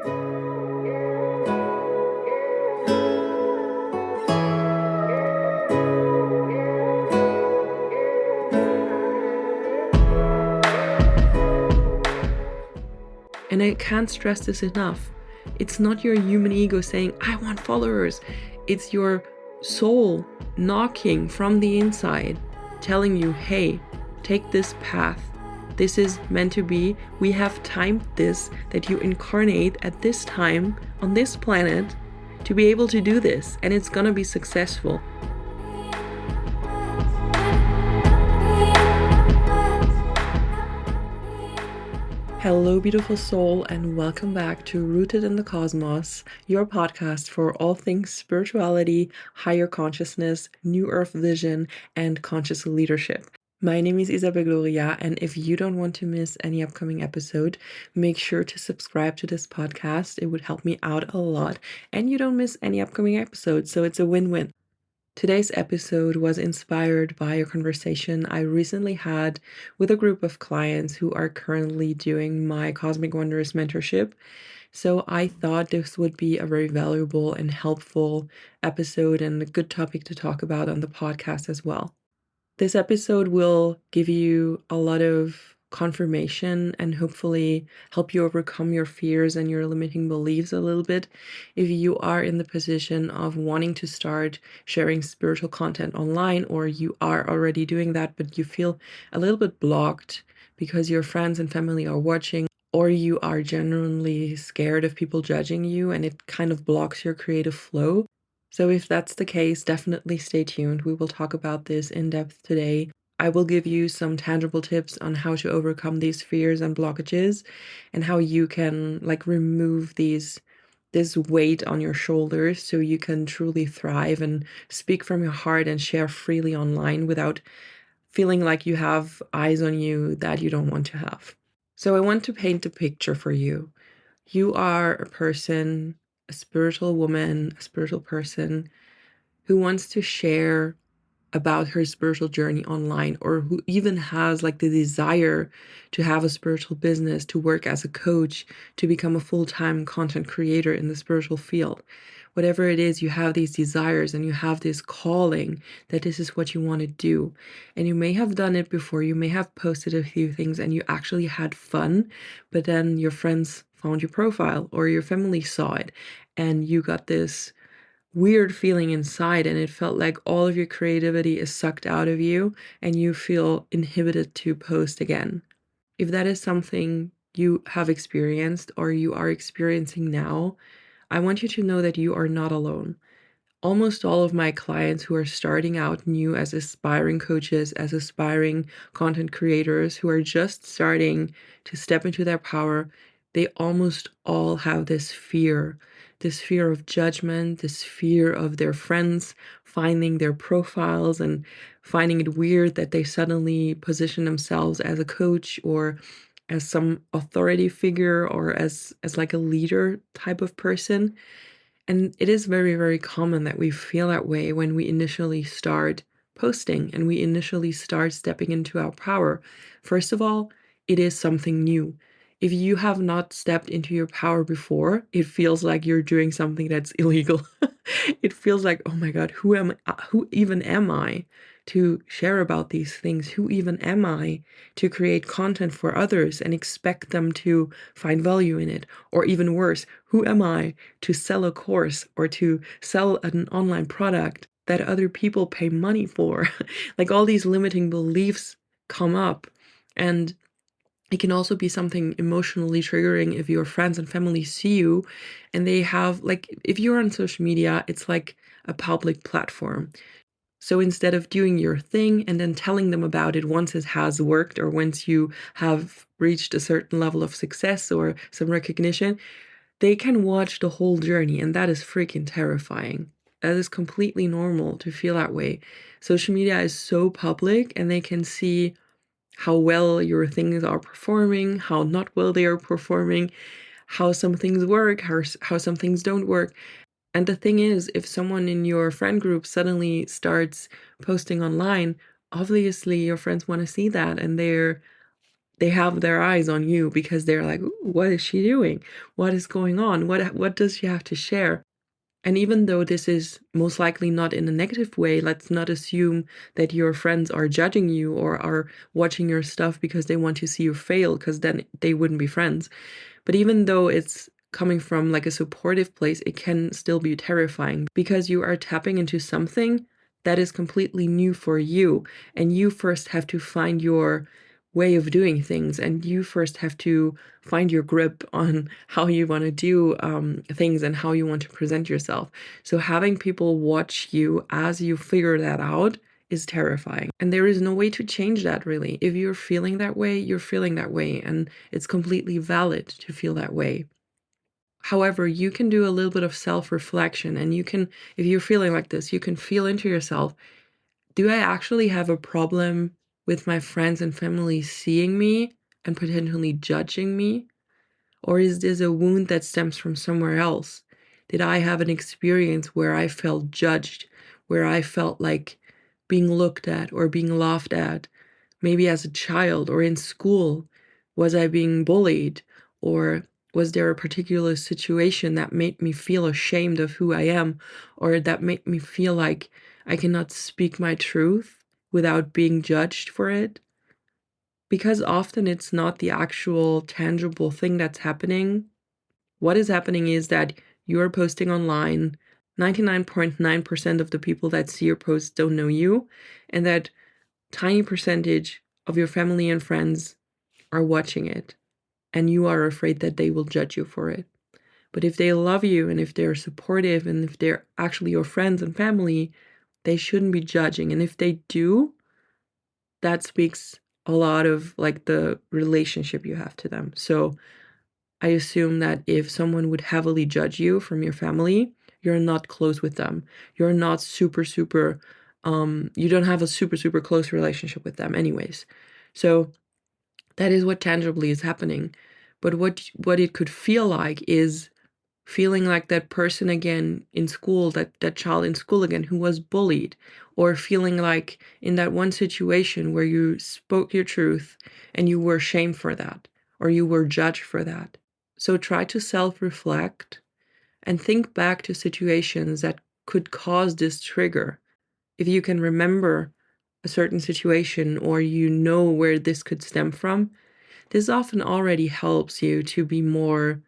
And I can't stress this enough. It's not your human ego saying, I want followers. It's your soul knocking from the inside, telling you, hey, take this path. This is meant to be. We have timed this, that you incarnate at this time on this planet to be able to do this. And it's gonna be successful. Hello, beautiful soul, and welcome back to Rooted in the Cosmos, your podcast for all things spirituality, higher consciousness, new earth vision, and conscious leadership. My name is Isabel Gloria, and if you don't want to miss any upcoming episode, make sure to subscribe to this podcast. It would help me out a lot, and you don't miss any upcoming episodes, so it's a win-win. Today's episode was inspired by a conversation I recently had with a group of clients who are currently doing my Cosmic Wonders mentorship. So I thought this would be a very valuable and helpful episode and a good topic to talk about on the podcast as well. This episode will give you a lot of confirmation and hopefully help you overcome your fears and your limiting beliefs a little bit if you are in the position of wanting to start sharing spiritual content online, or you are already doing that but you feel a little bit blocked because your friends and family are watching, or you are genuinely scared of people judging you and it kind of blocks your creative flow. So if that's the case, definitely stay tuned. We will talk about this in depth today. I will give you some tangible tips on how to overcome these fears and blockages and how you can remove this weight on your shoulders so you can truly thrive and speak from your heart and share freely online without feeling like you have eyes on you that you don't want to have. So I want to paint a picture for you. You are a person, a spiritual woman, a spiritual person who wants to share about her spiritual journey online, or who even has the desire to have a spiritual business, to work as a coach, to become a full-time content creator in the spiritual field. Whatever it is, you have these desires and you have this calling that this is what you want to do. And you may have done it before, you may have posted a few things and you actually had fun, but then your friends found your profile or your family saw it and you got this weird feeling inside and it felt like all of your creativity is sucked out of you and you feel inhibited to post again. If that is something you have experienced or you are experiencing now, I want you to know that you are not alone. Almost all of my clients who are starting out new as aspiring coaches, as aspiring content creators, who are just starting to step into their power, they almost all have this fear of judgment, this fear of their friends finding their profiles and finding it weird that they suddenly position themselves as a coach or as some authority figure or as like a leader type of person. And it is very, very common that we feel that way when we initially start posting and we initially start stepping into our power. First of all, it is something new. If you have not stepped into your power before, it feels like you're doing something that's illegal. It feels like, oh my God, who even am I to share about these things? Who even am I to create content for others and expect them to find value in it? Or even worse, who am I to sell a course or to sell an online product that other people pay money for? All these limiting beliefs come up. And it can also be something emotionally triggering if your friends and family see you and they have, if you're on social media, it's like a public platform. So instead of doing your thing and then telling them about it once it has worked or once you have reached a certain level of success or some recognition, they can watch the whole journey, and that is freaking terrifying. That is completely normal to feel that way. Social media is so public and they can see how well your things are performing, how not well they are performing, how some things work, how some things don't work. And the thing is, if someone in your friend group suddenly starts posting online, obviously your friends want to see that and they have their eyes on you because they're like, "Ooh, what is she doing? What is going on? What does she have to share?" And even though this is most likely not in a negative way, let's not assume that your friends are judging you or are watching your stuff because they want to see you fail, because then they wouldn't be friends. But even though it's coming from like a supportive place, it can still be terrifying because you are tapping into something that is completely new for you. And you first have to find your way of doing things, and you first have to find your grip on how you want to do things and how you want to present yourself. So having people watch you as you figure that out is terrifying. And there is no way to change that, really. If you're feeling that way, you're feeling that way, and it's completely valid to feel that way. However, you can do a little bit of self-reflection, and you can, if you're feeling like this, you can feel into yourself, do I actually have a problem with my friends and family seeing me and potentially judging me? Or is this a wound that stems from somewhere else? Did I have an experience where I felt judged, where I felt like being looked at or being laughed at? Maybe as a child or in school, was I being bullied? Or was there a particular situation that made me feel ashamed of who I am, or that made me feel like I cannot speak my truth without being judged for it? Because often it's not the actual tangible thing that's happening. What is happening is that you're posting online, 99.9% of the people that see your posts don't know you, and that tiny percentage of your family and friends are watching it, and you are afraid that they will judge you for it. But if they love you and if they're supportive and if they're actually your friends and family, they shouldn't be judging. And if they do, that speaks a lot of like the relationship you have to them. So I assume that if someone would heavily judge you from your family, you're not close with them. You're not super, you don't have a super close relationship with them anyways. So that is what tangibly is happening. But what it could feel like is feeling like that person again in school, that child in school again who was bullied, or feeling like in that one situation where you spoke your truth and you were shamed for that, or you were judged for that. So try to self-reflect and think back to situations that could cause this trigger. If you can remember a certain situation or you know where this could stem from, this often already helps you to be more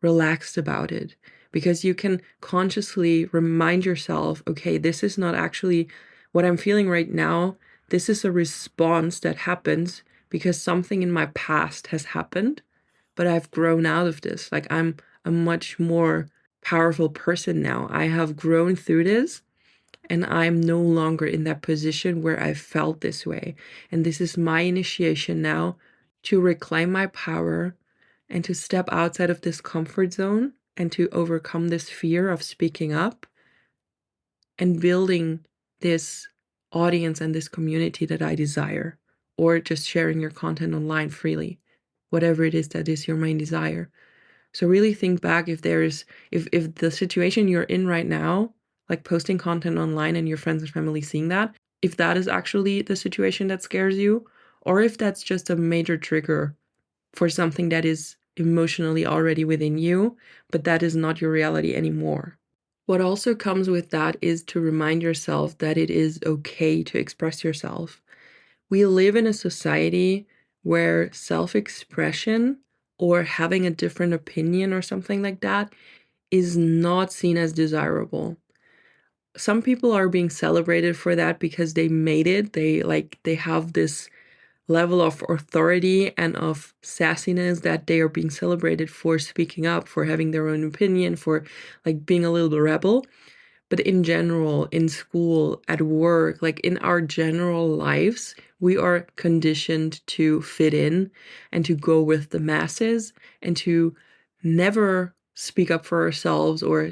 relaxed about it, because you can consciously remind yourself, okay, this is not actually what I'm feeling right now. This is a response that happens because something in my past has happened, but I've grown out of this. Like I'm a much more powerful person now. I have grown through this and I'm no longer in that position where I felt this way. And this is my initiation now to reclaim my power and to step outside of this comfort zone and to overcome this fear of speaking up and building this audience and this community that I desire, or just sharing your content online freely, whatever it is that is your main desire. So really think back if there's if the situation you're in right now, like posting content online and your friends and family seeing that, if that is actually the situation that scares you, or if that's just a major trigger for something that is emotionally already within you, but that is not your reality anymore. What also comes with that is to remind yourself that it is okay to express yourself. We live in a society where self-expression or having a different opinion or something like that is not seen as desirable. Some people are being celebrated for that because they made it. They have this level of authority and of sassiness that they are being celebrated for speaking up, for having their own opinion, for like being a little bit rebel. But in general, in school, at work, like in our general lives, we are conditioned to fit in and to go with the masses and to never speak up for ourselves or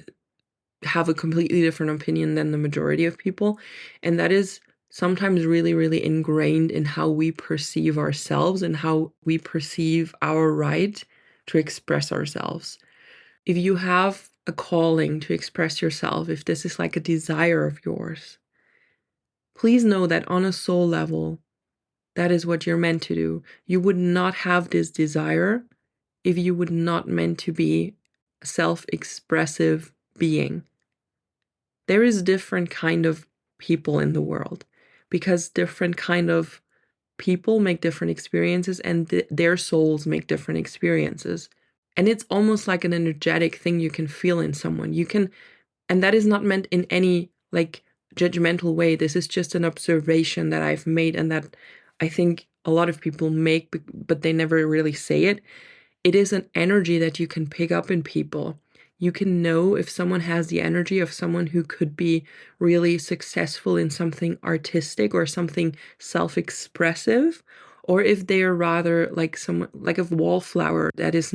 have a completely different opinion than the majority of people. And that is sometimes really ingrained in how we perceive ourselves and how we perceive our right to express ourselves. If you have a calling to express yourself, if this is like a desire of yours, please know that on a soul level, that is what you're meant to do. You would not have this desire if you would not meant to be a self-expressive being. There is different kind of people in the world because different kind of people make different experiences and their souls make different experiences. And it's almost like an energetic thing you can feel in someone. You can, and that is not meant in any like judgmental way. This is just an observation that I've made and that I think a lot of people make, but they never really say it. It is an energy that you can pick up in people. You can know if someone has the energy of someone who could be really successful in something artistic or something self-expressive, or if they are rather like someone like a wallflower that is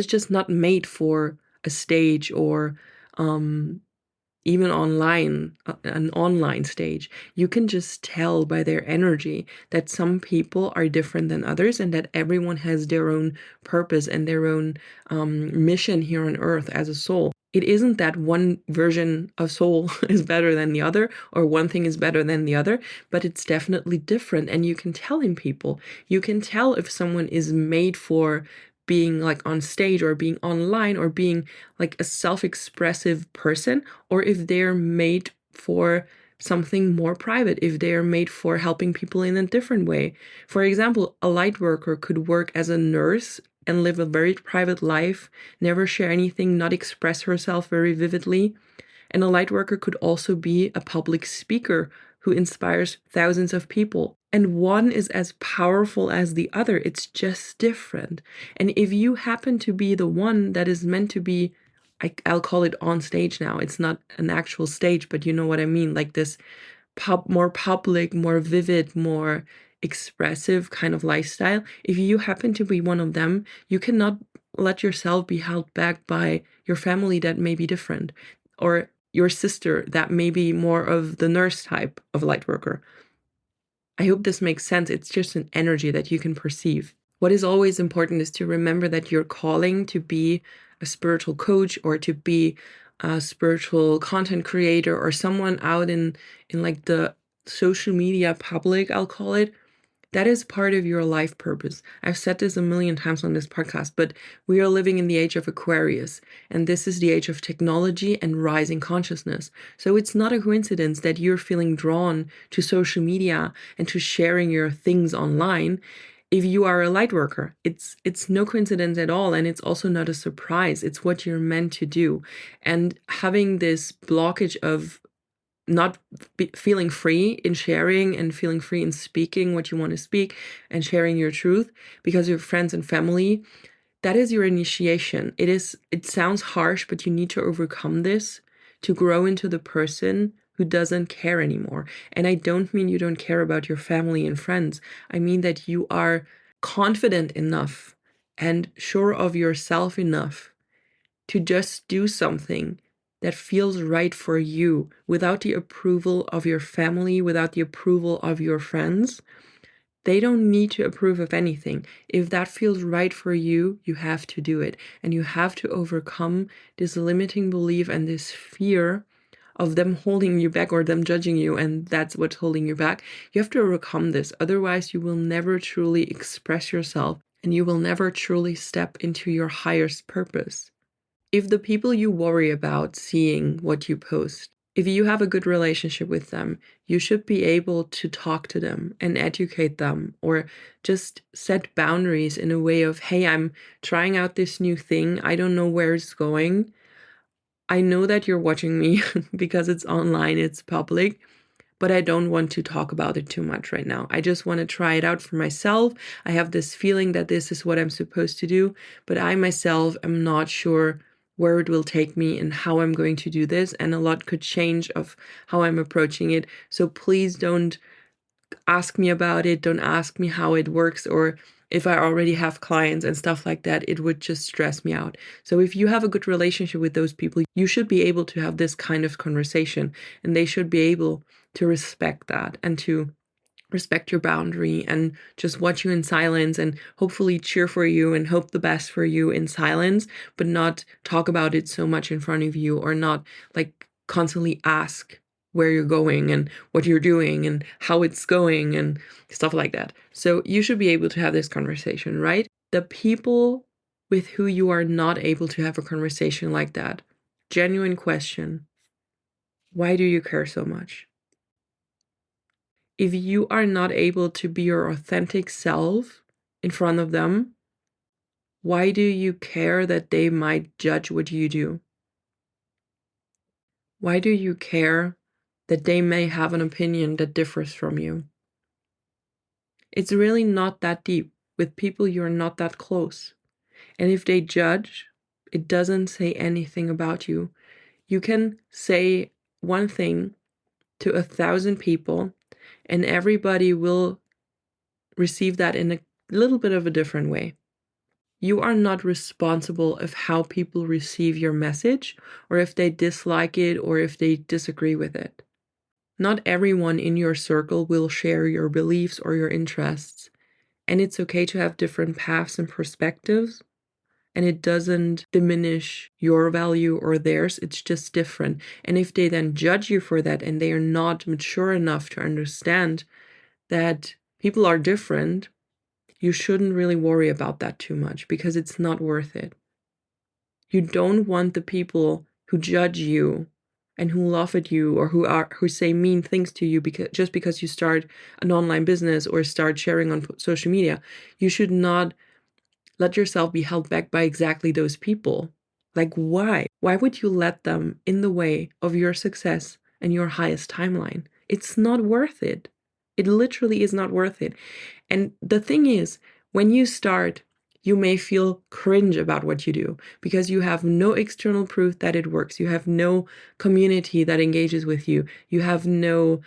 just not made for a stage or um even online, an online stage. You can just tell by their energy that some people are different than others and that everyone has their own purpose and their own mission here on earth as a soul. It isn't that one version of soul is better than the other or one thing is better than the other, but it's definitely different. And you can tell in people. You can tell if someone is made for being like on stage or being online or being like a self-expressive person, or if they're made for something more private, if they're made for helping people in a different way. For example, a light worker could work as a nurse and live a very private life, never share anything, not express herself very vividly. And a light worker could also be a public speaker who inspires thousands of people. And one is as powerful as the other. It's just different. And if you happen to be the one that is meant to be, I'll call it on stage now. It's not an actual stage, but you know what I mean? Like this more public, more vivid, more expressive kind of lifestyle. If you happen to be one of them, you cannot let yourself be held back by your family that may be different, or your sister that may be more of the nurse type of light worker. I hope this makes sense. It's just an energy that you can perceive. What is always important is to remember that you're calling to be a spiritual coach or to be a spiritual content creator or someone out in like the social media public, I'll call it. That is part of your life purpose. I've said this a million times on this podcast, but we are living in the age of Aquarius, and this is the age of technology and rising consciousness. So it's not a coincidence that you're feeling drawn to social media and to sharing your things online. If you are a light worker, it's no coincidence at all, and it's also not a surprise. It's what you're meant to do. And having this blockage of not feeling free in sharing and feeling free in speaking what you want to speak and sharing your truth because your friends and family, that is your initiation. It sounds harsh, but you need to overcome this to grow into the person who doesn't care anymore. And I don't mean you don't care about your family and friends. I mean that you are confident enough and sure of yourself enough to just do something that feels right for you without the approval of your family, without the approval of your friends. They don't need to approve of anything. If that feels right for you, you have to do it. And you have to overcome this limiting belief and this fear of them holding you back or them judging you, and that's what's holding you back. You have to overcome this. Otherwise, you will never truly express yourself and you will never truly step into your highest purpose. If the people you worry about seeing what you post, if you have a good relationship with them, you should be able to talk to them and educate them, or just set boundaries in a way of, hey, I'm trying out this new thing. I don't know where it's going. I know that you're watching me because it's online, it's public, but I don't want to talk about it too much right now. I just want to try it out for myself. I have this feeling that this is what I'm supposed to do, but I myself am not sure where it will take me and how I'm going to do this, and a lot could change of how I'm approaching it. So please don't ask me about it. Don't ask me how it works or if I already have clients and stuff like that. It would just stress me out. So if you have a good relationship with those people, you should be able to have this kind of conversation, and they should be able to respect that and to respect your boundary and just watch you in silence and hopefully cheer for you and hope the best for you in silence, but not talk about it so much in front of you, or not like constantly ask where you're going and what you're doing and how it's going and stuff like that. So you should be able to have this conversation, right? The people with who you are not able to have a conversation like that, genuine question, why do you care so much? If you are not able to be your authentic self in front of them, why do you care that they might judge what you do? Why do you care that they may have an opinion that differs from you? It's really not that deep. With people, you're not that close. And if they judge, it doesn't say anything about you. You can say one thing to 1,000 people, and everybody will receive that in a little bit of a different way. You are not responsible of how people receive your message, or if they dislike it, or if they disagree with it. Not everyone in your circle will share your beliefs or your interests, and it's okay to have different paths and perspectives, and it doesn't diminish your value or theirs, it's just different. And if they then judge you for that and they are not mature enough to understand that people are different, you shouldn't really worry about that too much because it's not worth it. You don't want the people who judge you and who laugh at you or who say mean things to you because you start an online business or start sharing on social media. You should not let yourself be held back by exactly those people. Like, why? Why would you let them in the way of your success and your highest timeline? It's not worth it. It literally is not worth it. And the thing is, when you start, you may feel cringe about what you do because you have no external proof that it works. You have no community that engages with you. You have no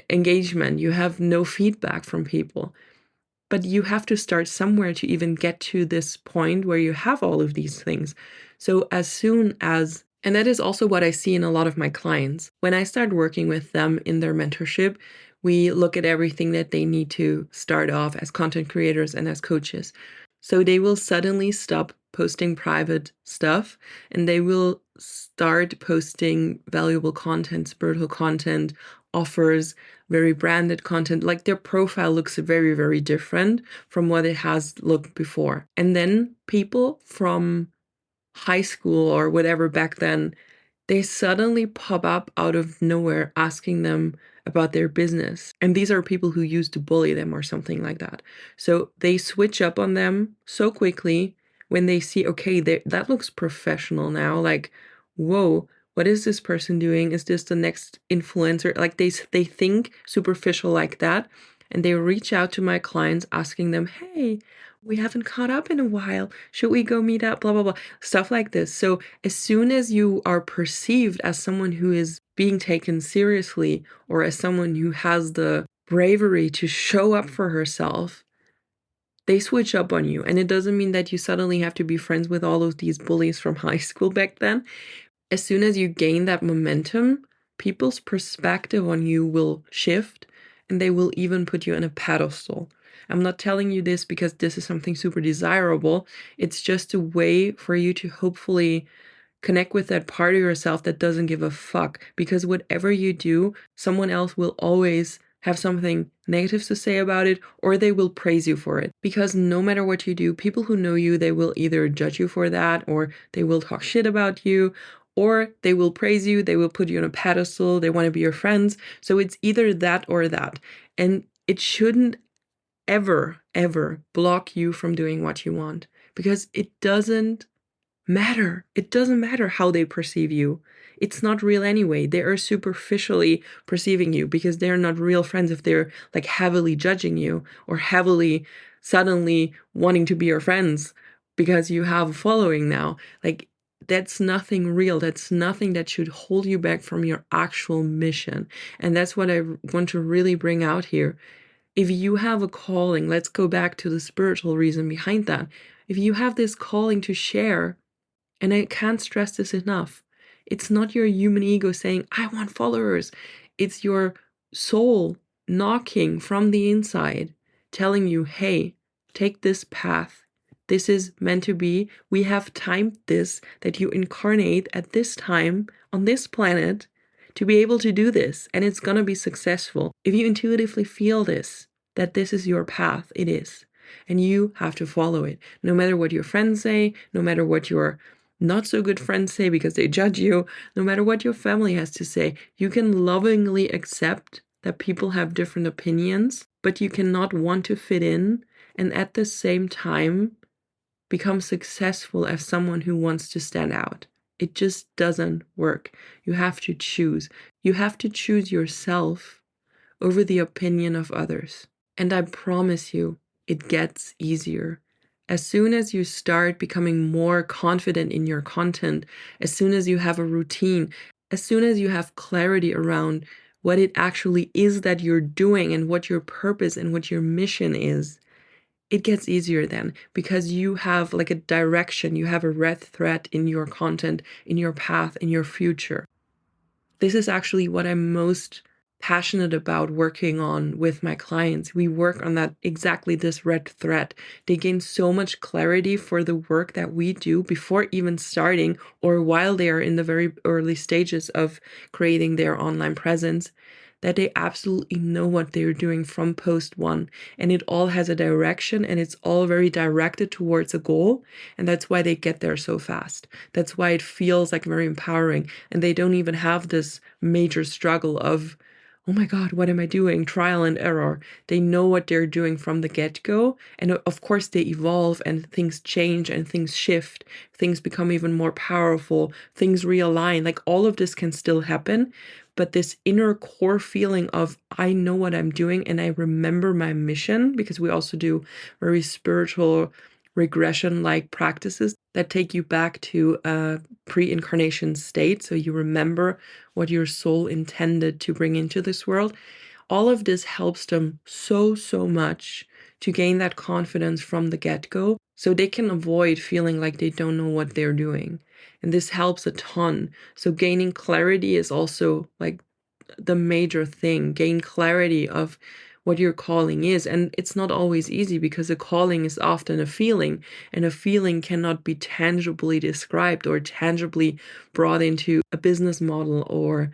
engagement. You have no feedback from people. But you have to start somewhere to even get to this point where you have all of these things. So as soon as, and that is also what I see in a lot of my clients, when I start working with them in their mentorship, we look at everything that they need to start off as content creators and as coaches. So they will suddenly stop posting private stuff and they will start posting valuable content, spiritual content, offers, very branded content. Like their profile looks very, very different from what it has looked before. And then people from high school or whatever back then, they suddenly pop up out of nowhere asking them about their business. And these are people who used to bully them or something like that. So they switch up on them so quickly when they see, okay, that looks professional now. Like, whoa, what is this person doing? Is this the next influencer? Like they think superficial like that. And they reach out to my clients asking them, hey, we haven't caught up in a while. Should we go meet up? Blah, blah, blah. Stuff like this. So as soon as you are perceived as someone who is being taken seriously or as someone who has the bravery to show up for herself, they switch up on you. And it doesn't mean that you suddenly have to be friends with all of these bullies from high school back then. As soon as you gain that momentum, people's perspective on you will shift and they will even put you on a pedestal. I'm not telling you this because this is something super desirable. It's just a way for you to hopefully connect with that part of yourself that doesn't give a fuck. Because whatever you do, someone else will always have something negative to say about it, or they will praise you for it. Because no matter what you do, people who know you, they will either judge you for that, or they will talk shit about you, or they will praise you, they will put you on a pedestal, they want to be your friends. So it's either that or that. And it shouldn't ever, ever block you from doing what you want because it doesn't matter. It doesn't matter how they perceive you. It's not real anyway. They are superficially perceiving you because they're not real friends if they're like heavily judging you or heavily suddenly wanting to be your friends because you have a following now. Like that's nothing real. That's nothing that should hold you back from your actual mission. And that's what I want to really bring out here. If you have a calling, let's go back to the spiritual reason behind that. If you have this calling to share, and I can't stress this enough, it's not your human ego saying, I want followers. It's your soul knocking from the inside, telling you, hey, take this path. This is meant to be. We have timed this, that you incarnate at this time on this planet to be able to do this, and it's gonna be successful. If you intuitively feel this, that this is your path, it is. And you have to follow it. No matter what your friends say, no matter what your not so good friends say because they judge you, no matter what your family has to say, you can lovingly accept that people have different opinions, but you cannot want to fit in and at the same time become successful as someone who wants to stand out. It just doesn't work. You have to choose. You have to choose yourself over the opinion of others. And I promise you, it gets easier. As soon as you start becoming more confident in your content, as soon as you have a routine, as soon as you have clarity around what it actually is that you're doing and what your purpose and what your mission is, it gets easier then because you have like a direction, you have a red thread in your content, in your path, in your future. This is actually what I'm most passionate about working on with my clients. We work on that exactly this red thread. They gain so much clarity for the work that we do before even starting or while they are in the very early stages of creating their online presence, that they absolutely know what they're doing from post one. And it all has a direction and it's all very directed towards a goal. And that's why they get there so fast. That's why it feels like very empowering. And they don't even have this major struggle of, oh my God, what am I doing? Trial and error. They know what they're doing from the get-go. And of course, they evolve and things change and things shift. Things become even more powerful. Things realign. Like all of this can still happen. But this inner core feeling of, I know what I'm doing and I remember my mission, because we also do very spiritual regression-like practices that take you back to a pre-incarnation state. So you remember what your soul intended to bring into this world. All of this helps them so much to gain that confidence from the get-go so they can avoid feeling like they don't know what they're doing. And this helps a ton. So gaining clarity is also like the major thing. Gain clarity of what your calling is. And it's not always easy because a calling is often a feeling, and a feeling cannot be tangibly described or tangibly brought into a business model or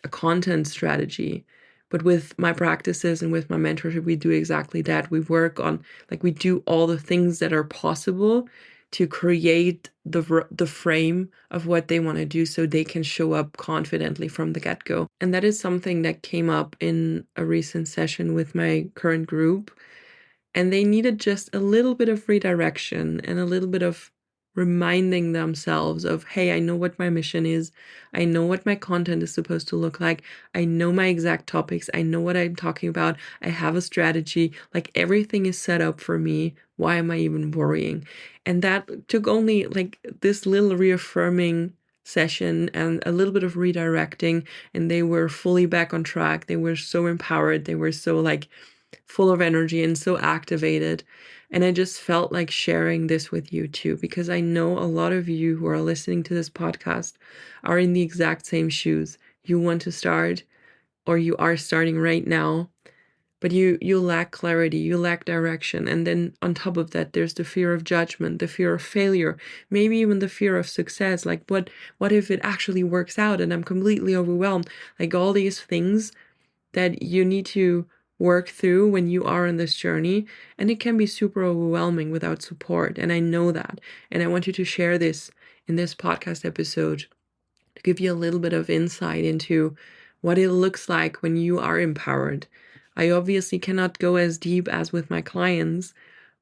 a content strategy. But with my practices and with my mentorship, we do exactly that. We work on, like, we do all the things that are possible to create the frame of what they want to do so they can show up confidently from the get-go. And that is something that came up in a recent session with my current group. And they needed just a little bit of redirection and a little bit of reminding themselves of, hey, I know what my mission is. I know what my content is supposed to look like. I know my exact topics. I know what I'm talking about. I have a strategy. Like everything is set up for me. Why am I even worrying? And that took only like this little reaffirming session and a little bit of redirecting, and they were fully back on track. They were so empowered. They were so like full of energy and so activated. And I just felt like sharing this with you too, because I know a lot of you who are listening to this podcast are in the exact same shoes. You want to start, or you are starting right now, but you lack clarity, you lack direction. And then on top of that, there's the fear of judgment, the fear of failure, maybe even the fear of success. Like what if it actually works out and I'm completely overwhelmed? Like all these things that you need to work through when you are on this journey, and it can be super overwhelming without support, and I know that. And I want you to share this in this podcast episode to give you a little bit of insight into what it looks like when you are empowered. I obviously cannot go as deep as with my clients,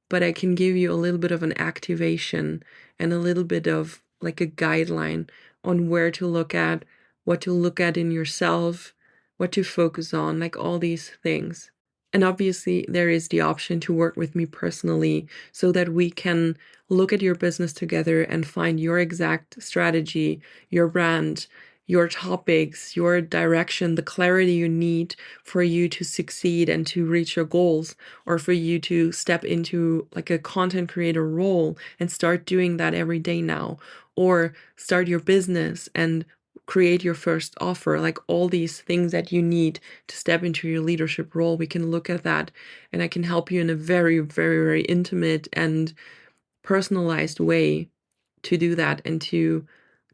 but I can give you a little bit of an activation and a little bit of like a guideline on where to look at, what to look at in yourself, what to focus on, like all these things. And obviously, there is the option to work with me personally so that we can look at your business together and find your exact strategy, your brand, your topics, your direction, the clarity you need for you to succeed and to reach your goals, or for you to step into like a content creator role and start doing that every day now, or start your business and create your first offer, like all these things that you need to step into your leadership role. We can look at that, and I can help you in a very, very, very intimate and personalized way to do that and to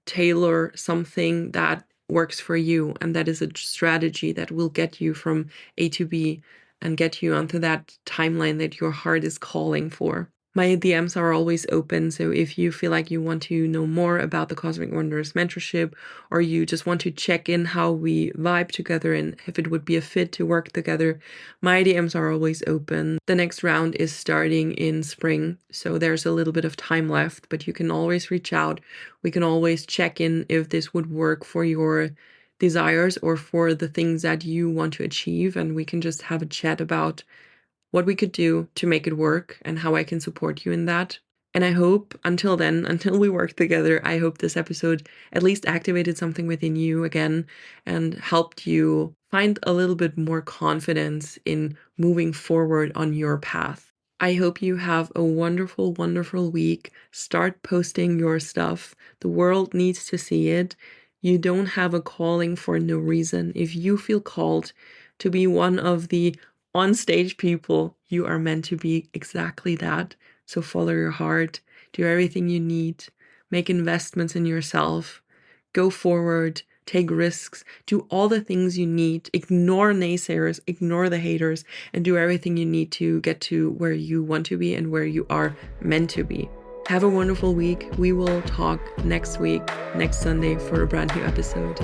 tailor something that works for you, and that is a strategy that will get you from A to B and get you onto that timeline that your heart is calling for. My DMs are always open, so if you feel like you want to know more about the Cosmic Wonders mentorship, or you just want to check in how we vibe together and if it would be a fit to work together, my DMs are always open. The next round is starting in spring, so there's a little bit of time left, but you can always reach out. We can always check in if this would work for your desires or for the things that you want to achieve, and we can just have a chat about what we could do to make it work and how I can support you in that. And I hope until then, until we work together, I hope this episode at least activated something within you again and helped you find a little bit more confidence in moving forward on your path. I hope you have a wonderful, wonderful week. Start posting your stuff. The world needs to see it. You don't have a calling for no reason. If you feel called to be one of the on stage people, you are meant to be exactly that. So follow your heart, do everything you need, make investments in yourself, go forward, take risks, do all the things you need, ignore naysayers, ignore the haters, and do everything you need to get to where you want to be and where you are meant to be. Have a wonderful week. We will talk next week, next Sunday, for a brand new episode.